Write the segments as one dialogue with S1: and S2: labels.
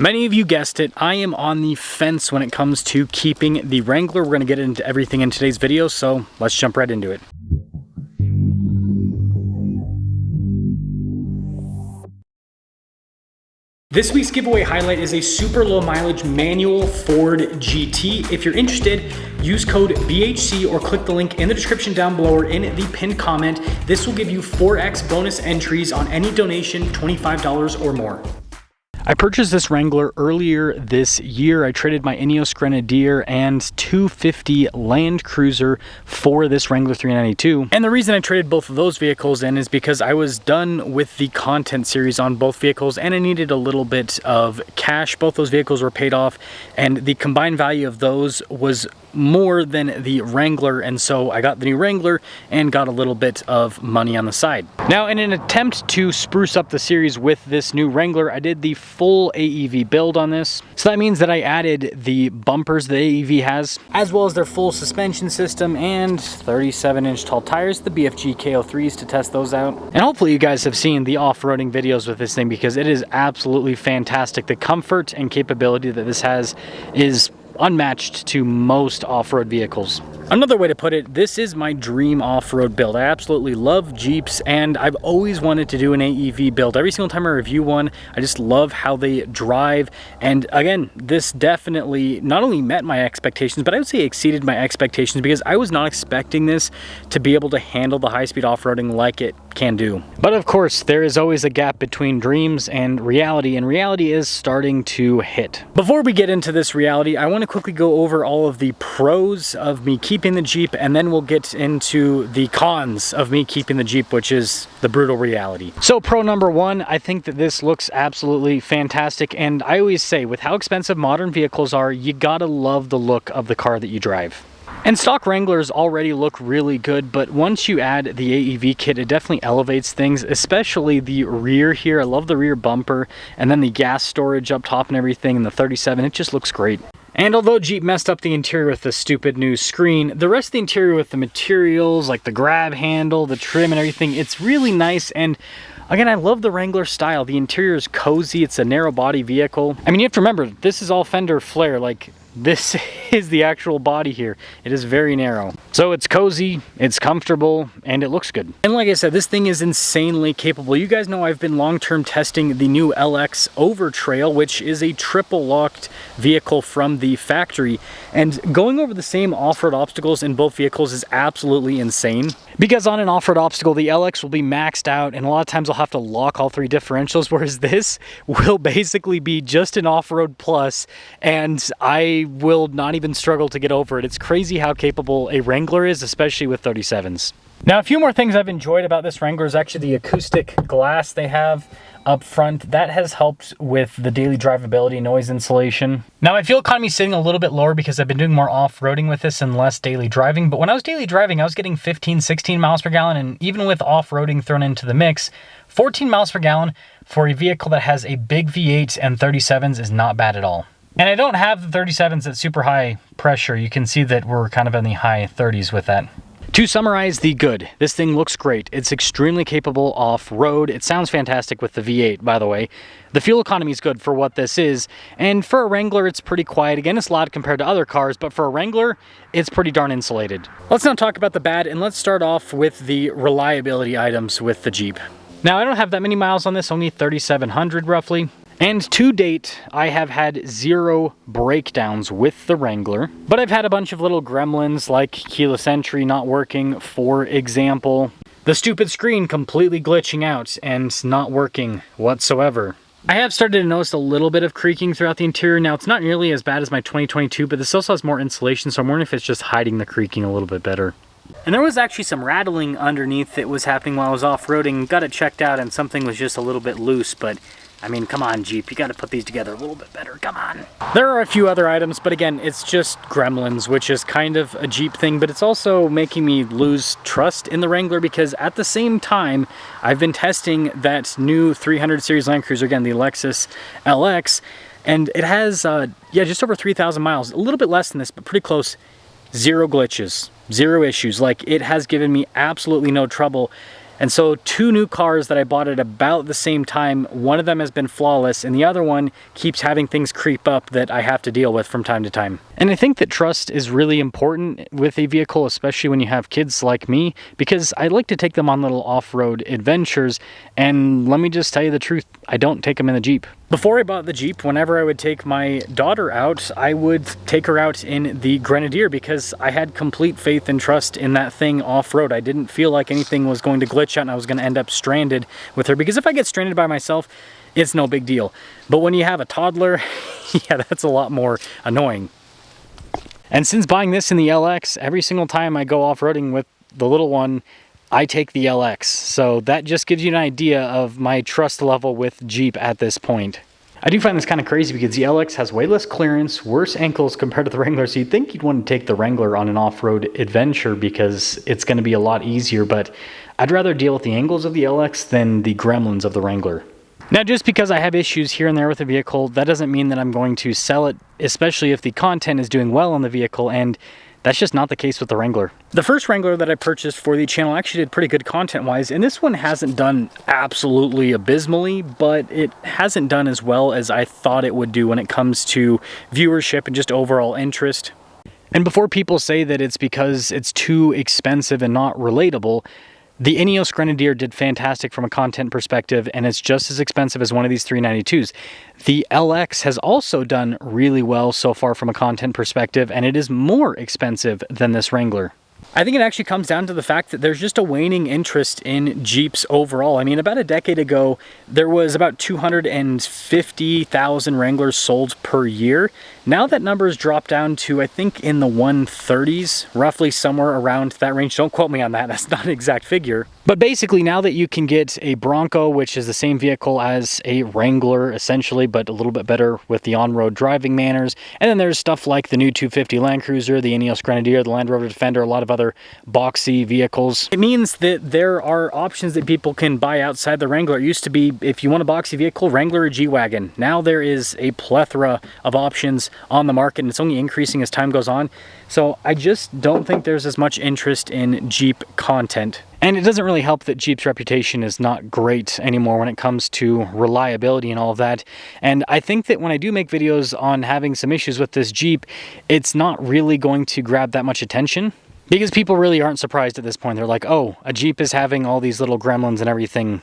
S1: Many of you guessed it, I am on the fence when it comes to keeping the Wrangler. We're going to get into everything in today's video, so let's jump right into it. This week's giveaway highlight is a super low mileage manual Ford GT. If you're interested, use code BHC or click the link in the description down below or in the pinned comment. This will give you 4x bonus entries on any donation, $25 or more. I purchased this Wrangler earlier this year. I traded my Ineos Grenadier and 250 Land Cruiser for this Wrangler 392. And the reason I traded both of those vehicles in is because I was done with the content series on both vehicles and I needed a little bit of cash. Both those vehicles were paid off and the combined value of those was more than the Wrangler, and so I got the new Wrangler and got a little bit of money on the side. Now, in an attempt to spruce up the series with this new Wrangler, I did the full AEV build on this. So that means that I added the bumpers the AEV has, as well as their full suspension system and 37-inch tall tires, the BFG KO3s, to test those out. And hopefully you guys have seen the off-roading videos with this thing because it is absolutely fantastic. The comfort and capability that this has is unmatched to most off-road vehicles. Another way to put it, this is my dream off-road build. I absolutely love Jeeps and I've always wanted to do an AEV build. Every single time I review one, I just love how they drive. And again, this definitely not only met my expectations, but I would say exceeded my expectations because I was not expecting this to be able to handle the high-speed off-roading like it can do. But of course, there is always a gap between dreams and reality is starting to hit. Before we get into this reality, I want to quickly go over all of the pros of me keeping the Jeep, and then we'll get into the cons of me keeping the Jeep, which is the brutal reality. So pro number one, I think that this looks absolutely fantastic, and I always say with how expensive modern vehicles are, you gotta love the look of the car that you drive. And stock Wranglers already look really good, but once you add the AEV kit, it definitely elevates things, especially the rear here. I love the rear bumper, and then the gas storage up top and everything, and the 37, it just looks great. And although Jeep messed up the interior with the stupid new screen, the rest of the interior with the materials, like the grab handle, the trim and everything, it's really nice. And again, I love the Wrangler style. The interior is cozy, it's a narrow body vehicle. I mean, you have to remember, this is all fender flare, like this is the actual body here. It is very narrow. So it's cozy, it's comfortable, and it looks good. And like I said, this thing is insanely capable. You guys know I've been long-term testing the new LX Overtrail, which is a triple locked vehicle from the factory. And going over the same off-road obstacles in both vehicles is absolutely insane. Because on an off-road obstacle, the LX will be maxed out, and a lot of times I'll have to lock all three differentials, whereas this will basically be just an off-road plus, and I will not even struggle to get over it. It's crazy how capable a Wrangler is, especially with 37s. Now, a few more things I've enjoyed about this Wrangler is actually the acoustic glass they have up front. That has helped with the daily drivability, noise insulation. Now, my fuel economy is sitting a little bit lower because I've been doing more off-roading with this and less daily driving. But when I was daily driving, I was getting 15, 16 miles per gallon. And even with off-roading thrown into the mix, 14 miles per gallon for a vehicle that has a big V8 and 37s is not bad at all. And I don't have the 37s at super high pressure. You can see that we're kind of in the high 30s with that. To summarize the good, this thing looks great. It's extremely capable off-road. It sounds fantastic with the V8, by the way. The fuel economy is good for what this is. And for a Wrangler, it's pretty quiet. Again, it's loud compared to other cars, but for a Wrangler, it's pretty darn insulated. Let's now talk about the bad, and let's start off with the reliability items with the Jeep. Now, I don't have that many miles on this, only 3,700 roughly. And to date, I have had 0 breakdowns with the Wrangler, but I've had a bunch of little gremlins like keyless entry not working, for example. The stupid screen completely glitching out and not working whatsoever. I have started to notice a little bit of creaking throughout the interior. Now, it's not nearly as bad as my 2022, but this also has more insulation, so I'm wondering if it's just hiding the creaking a little bit better. And there was actually some rattling underneath that was happening while I was off-roading. Got it checked out and something was just a little bit loose, but I mean, come on, Jeep, you gotta put these together a little bit better, come on. There are a few other items, but again, it's just gremlins, which is kind of a Jeep thing, but it's also making me lose trust in the Wrangler because at the same time, I've been testing that new 300 series Land Cruiser, again, the Lexus LX, and it has, just over 3,000 miles, a little bit less than this, but pretty close. 0 glitches, 0 issues. Like, it has given me absolutely no trouble. And so 2 new cars that I bought at about the same time, one of them has been flawless and the other one keeps having things creep up that I have to deal with from time to time. And I think that trust is really important with a vehicle, especially when you have kids like me, because I like to take them on little off-road adventures. And let me just tell you the truth, I don't take them in the Jeep. Before I bought the Jeep, whenever I would take my daughter out, I would take her out in the Grenadier because I had complete faith and trust in that thing off-road. I didn't feel like anything was going to glitch out and I was going to end up stranded with her, because if I get stranded by myself, it's no big deal. But when you have a toddler, yeah, that's a lot more annoying. And since buying this in the LX, every single time I go off-roading with the little one, I take the LX. So that just gives you an idea of my trust level with Jeep at this point. I do find this kind of crazy because the LX has way less clearance, worse ankles compared to the Wrangler, so you'd think you'd want to take the Wrangler on an off-road adventure because it's going to be a lot easier, but I'd rather deal with the angles of the LX than the gremlins of the Wrangler. Now, just because I have issues here and there with the vehicle, that doesn't mean that I'm going to sell it, especially if the content is doing well on the vehicle, and that's just not the case with the Wrangler. The first Wrangler that I purchased for the channel actually did pretty good content-wise, and this one hasn't done absolutely abysmally, but it hasn't done as well as I thought it would do when it comes to viewership and just overall interest. And before people say that it's because it's too expensive and not relatable, the Ineos Grenadier did fantastic from a content perspective, and it's just as expensive as one of these 392s. The LX has also done really well so far from a content perspective, and it is more expensive than this Wrangler. I think it actually comes down to the fact that there's just a waning interest in Jeeps overall. I mean, about a decade ago, there was about 250,000 Wranglers sold per year. Now that number has dropped down to, I think, in the 130s, roughly somewhere around that range. Don't quote me on that, that's not an exact figure. But basically, now that you can get a Bronco, which is the same vehicle as a Wrangler, essentially, but a little bit better with the on-road driving manners. And then there's stuff like the new 250 Land Cruiser, the Ineos Grenadier, the Land Rover Defender, a lot of other boxy vehicles. It means that there are options that people can buy outside the Wrangler. It used to be, if you want a boxy vehicle, Wrangler or G-Wagon. Now there is a plethora of options on the market, and it's only increasing as time goes on. So I just don't think there's as much interest in Jeep content. And it doesn't really help that Jeep's reputation is not great anymore when it comes to reliability and all of that. And I think that when I do make videos on having some issues with this Jeep, it's not really going to grab that much attention, because people really aren't surprised at this point. They're like, oh, a Jeep is having all these little gremlins and everything.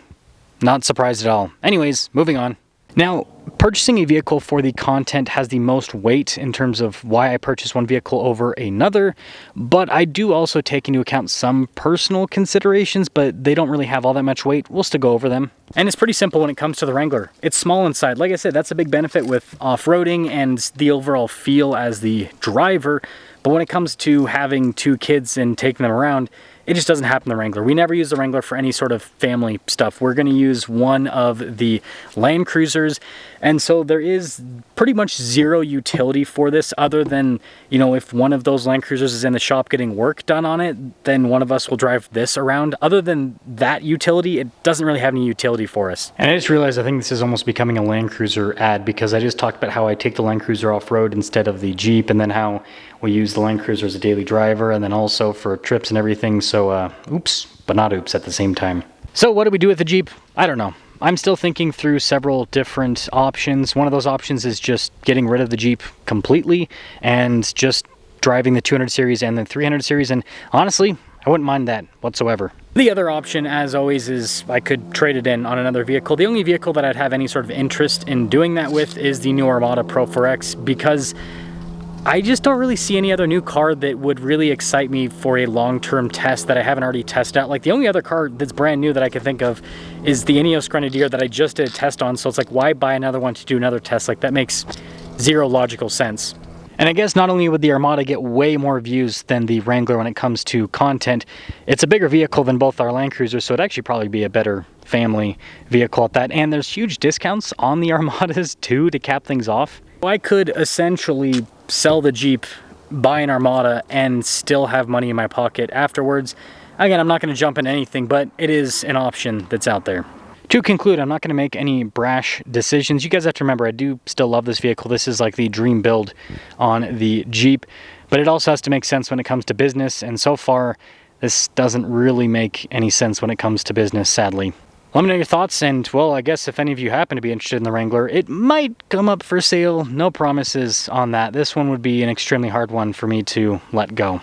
S1: Not surprised at all. Anyways, moving on. Now, purchasing a vehicle for the content has the most weight in terms of why I purchase one vehicle over another, but I do also take into account some personal considerations, but they don't really have all that much weight. We'll still go over them. And it's pretty simple when it comes to the Wrangler. It's small inside. Like I said, that's a big benefit with off-roading and the overall feel as the driver, but when it comes to having 2 kids and taking them around, it just doesn't happen in the Wrangler. We never use the Wrangler for any sort of family stuff. We're going to use one of the Land Cruisers, and so there is pretty much zero utility for this other than, you know, if one of those Land Cruisers is in the shop getting work done on it, then one of us will drive this around. Other than that utility, it doesn't really have any utility for us. And I just realized I think this is almost becoming a Land Cruiser ad, because I just talked about how I take the Land Cruiser off-road instead of the Jeep, and then how we use the Land Cruiser as a daily driver and then also for trips and everything. So oops, but not oops at the same time. So what do we do with the Jeep? I don't know. I'm still thinking through several different options. One of those options is just getting rid of the Jeep completely and just driving the 200 series and the 300 series. And honestly, I wouldn't mind that whatsoever. The other option, as always, is I could trade it in on another vehicle. The only vehicle that I'd have any sort of interest in doing that with is the new Armada Pro 4X, because I just don't really see any other new car that would really excite me for a long-term test that I haven't already tested out. Like, the only other car that's brand new that I can think of is the Ineos Grenadier that I just did a test on. So it's like, why buy another one to do another test? Like, that makes zero logical sense. And I guess not only would the Armada get way more views than the Wrangler when it comes to content, it's a bigger vehicle than both our Land Cruisers, so it'd actually probably be a better family vehicle at that. And there's huge discounts on the Armadas too to cap things off. I could essentially sell the Jeep, buy an Armada, and still have money in my pocket afterwards. Again, I'm not going to jump into anything, but it is an option that's out there. To conclude, I'm not going to make any brash decisions. You guys have to remember, I do still love this vehicle. This is like the dream build on the Jeep, but it also has to make sense when it comes to business, and so far, This doesn't really make any sense when it comes to business, sadly. Let me know your thoughts, and well, I guess if any of you happen to be interested in the Wrangler, it might come up for sale. No promises on that. This one would be an extremely hard one for me to let go.